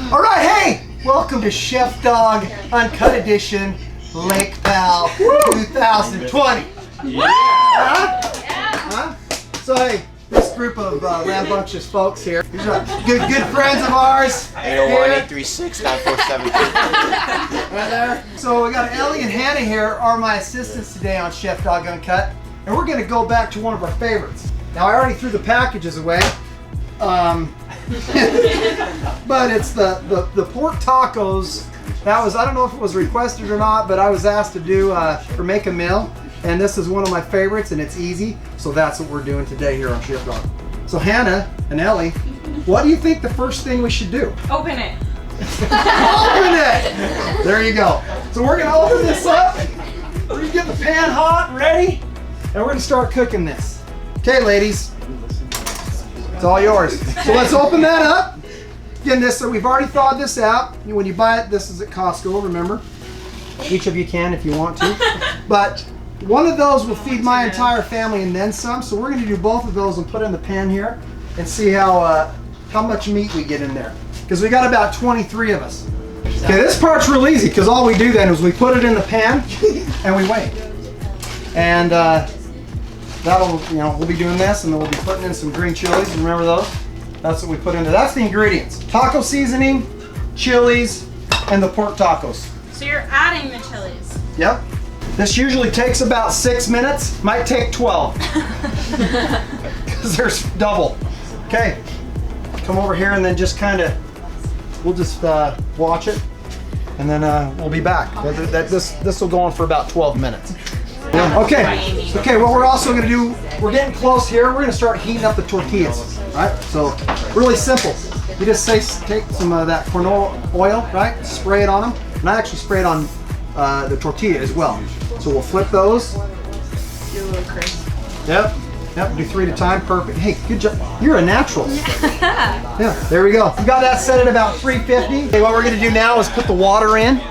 All right, hey, welcome to Chef Dawg Uncut Edition Lake Powell 2020. Yeah. Huh? So hey, this group of rambunctious folks here, these are good friends of ours. 801-836-9472. Right there. So we got Ellie and Hannah here are my assistants today on Chef Dawg Uncut, and we're going to go back to one of our favorites. Now I already threw the packages away, but it's the pork tacos. That was, I don't know if it was requested or not, but I was asked to do or make a meal, and this is one of my favorites, and it's easy. So that's what we're doing today here on Chef Dawg. So Hannah and Ellie, what do you think the first thing we should do? Open it. Open it! There you go. So we're gonna open this up. We're gonna get the pan hot and ready, and we're gonna start cooking this. Okay, ladies, it's all yours. So let's open that up. Again, so we've already thawed this out. When you buy it, this is at Costco, remember. Each of you can if you want to. But one of those will feed my entire family and then some. So we're gonna do both of those and put it in the pan here and see how much meat we get in there. Because we got about 23 of us. Okay, this part's real easy because all we do then is we put it in the pan and we wait. And that'll, we'll be doing this, and then we'll be putting in some green chilies. Remember those? That's what we put into. That's the ingredients: taco seasoning, chilies, and the pork tacos. So you're adding the chilies. Yep. This usually takes about 6 minutes. Might take 12 because there's double. Okay. Come over here and then just kind of, we'll just watch it, and then we'll be back. This will go on for about 12 minutes. Yeah. Okay, what we're also going to do, we're getting close here, we're going to start heating up the tortillas. Right? So, really simple. You just take some of that corn oil, right? Spray it on them. And I actually spray it on the tortilla as well. So we'll flip those. Do a little crisp. Yep, do 3 at a time, perfect. Hey, good job. You're a natural. Yeah, there we go. We got that set at about 350. Okay, what we're gonna do now is put the water in.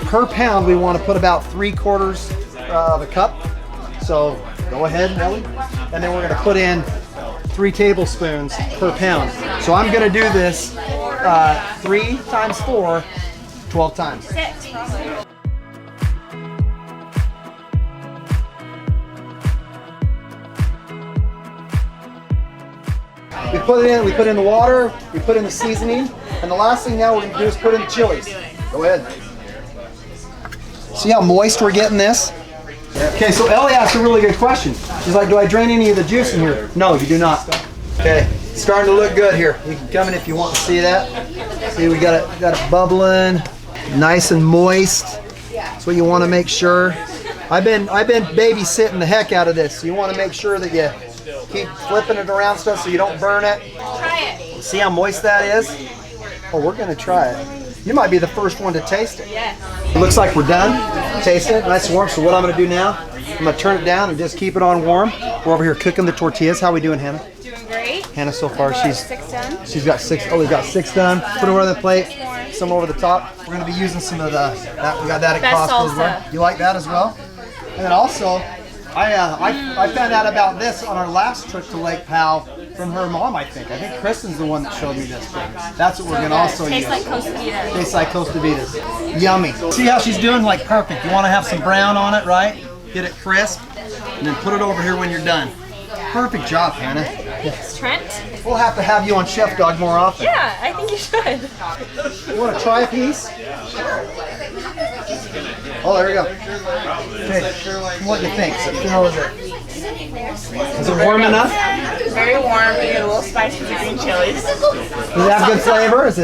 Per pound, we wanna put about 3/4 of a cup. So go ahead, Ellie. And then we're gonna put in 3 tablespoons per pound. So I'm gonna do this 3 times 4, 12 times. 6, probably. We put in the water, we put in the seasoning, and the last thing now we're gonna do is put in the chilies. Go ahead. See how moist we're getting this? Okay, so Ellie asked a really good question. She's like, do I drain any of the juice in here? No, you do not. Okay, it's starting to look good here. You can come in if you want to see that. See, we got it bubbling, nice and moist. That's what you want to make sure. I've been babysitting the heck out of this. So you want to make sure that you keep flipping it around stuff so you don't burn it. Try it. See how moist that is? Oh, we're gonna try it. You might be the first one to taste it. Yes. It looks like we're done. Taste it, nice and warm. So what I'm gonna do now, I'm gonna turn it down and just keep it on warm. We're over here cooking the tortillas. How we doing, Hannah? Doing great. Hannah, so far she's 6 done. She's got 6. Oh, we've got 6 done. Put them on the plate. Some over the top. We're gonna be using some of that. We got that at Best Costco as well. salsa. You like that as well? And then also, I found out about this on our last trip to Lake Powell from her mom, I think. I think Kristen's the one that showed me this. That's what we're gonna also use. Tastes like costilla. Tastes like Costa Vitas. Yummy. See how she's doing? Like perfect. You want to have some brown on it, right? Get it crisp, and then put it over here when you're done. Perfect job, Hannah. Thanks, Trent. We'll have to have you on Chef Dawg more often. Yeah, I think you should. You want to try a piece? Oh, there we go. Okay, what do you think? How is it? Is it warm enough? Very warm. You get a little spice with the green chilies. Does it have good flavor? Is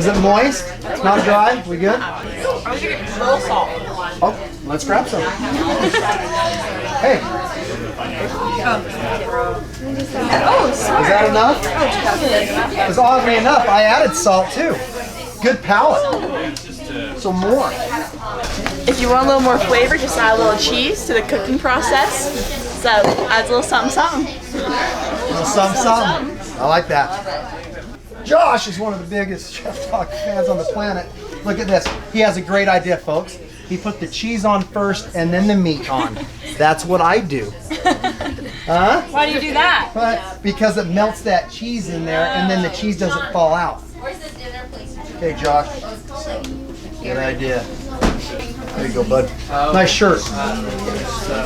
it moist? It's not dry? We good? I'm gonna get a little salt. Oh, let's grab some. Hey. Oh, sorry. Is that enough? Because oddly enough, I added salt too. Good palate. So more. If you want a little more flavor, just add a little cheese to the cooking process. So adds a little something, something. A little something. I like that. Josh is one of the biggest Chef Dawg fans on the planet. Look at this. He has a great idea, folks. He put the cheese on first and then the meat on. That's what I do. Huh? Why do you do that? Because it melts that cheese in there and then the cheese doesn't fall out. Where's the dinner place? Hey, Josh. Good idea. There you go, bud. Nice shirt.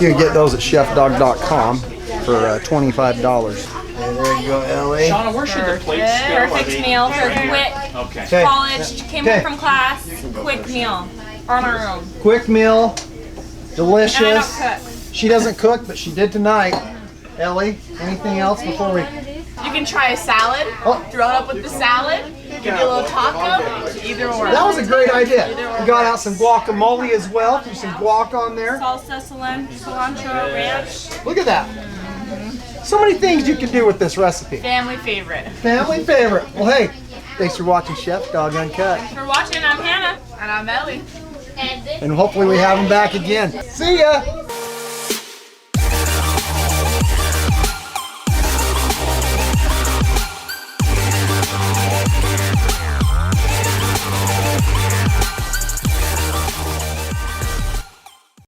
You can get those at chefdog.com for $25. And there you go, Ellie. Shauna, where should the plates go? Perfect meal for quick Okay. college. Came home from class. Quick meal on our own. Quick meal. Delicious. And I don't cook. She doesn't cook, but she did tonight. Ellie, anything else before we... You can try a salad. Oh. Throw it up with the salad. Give you a little taco. Either or. That was a great idea. We got out some guacamole as well. There's some guac on there. Salsa, cilantro, ranch. Look at that. So many things you can do with this recipe. Family favorite. Family favorite. Well, hey, thanks for watching Chef Dog Uncut. Thanks for watching. I'm Hannah. And I'm Ellie. And hopefully we have them back again. See ya.